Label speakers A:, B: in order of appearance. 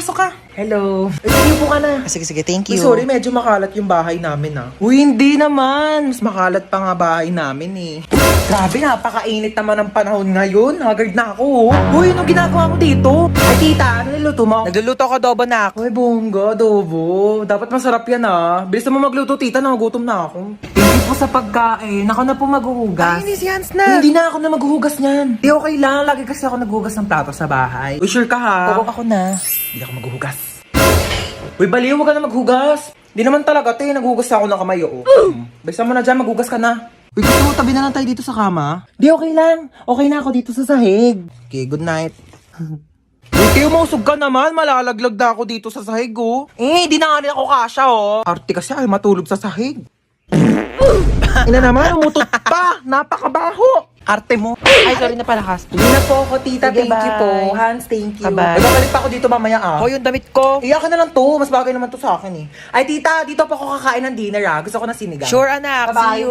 A: pasok ka. Hello. Sige po ka na.
B: Sige, thank
A: Uy,
B: you.
A: sorry, medyo makalat yung bahay namin Uy, hindi naman. Mas makalat pa nga bahay namin Grabe, napakainit naman ng panahon ngayon. Haggard na ako Uy, anong ginagawa mo dito? Ay, tita, ano niluto mo?
B: Nagluluto ko adobo na ako.
A: Uy, bongga, adobo. Dapat masarap yan Bilis mo magluto, tita. Nagugutom na ako. Hindi po sa pagkain. Ako na po maghuhugas.
B: Ay, si Hans na.
A: Hindi na ako na maghuhugas niyan. Di okay lang. Lagi kasi ako naghuhugas ng plato sa bahay. Uy, sure ka ha?
B: Oo, ako na.
A: Hindi ako maghuhugas. Uy, baliw, huwag ka na maghugas. Hindi naman talaga, naghuhugas ako ng kamay, Bilisan mo na dyan, maghugas ka na. Uy, gusto mo tabi na lang tayo dito sa kama? Di, okay lang. Okay na ako dito sa sahig. Okay, good night. Uy, kayo mausog ka naman. Malalaglag na ako dito sa sahig, di na nga rin ako kasha, Arte kasi ay matulog sa sahig. Ina naman, umutot pa. Napakabaho.
B: Arte mo. Ay, sorry na pala, Has.
A: Hindi na po ako, tita.
B: Sige,
A: Thank you
B: bye.
A: po. Hans, thank you.
B: Bye-bye.
A: Babalik pa ako dito mamaya,
B: Oh, yung damit ko.
A: Iyakin na lang to. Mas bagay naman to sa akin, Ay, tita, dito po ako kakain ng dinner, Gusto ko na sinigang.
B: Sure, anak.
A: Bye-bye.
B: See you.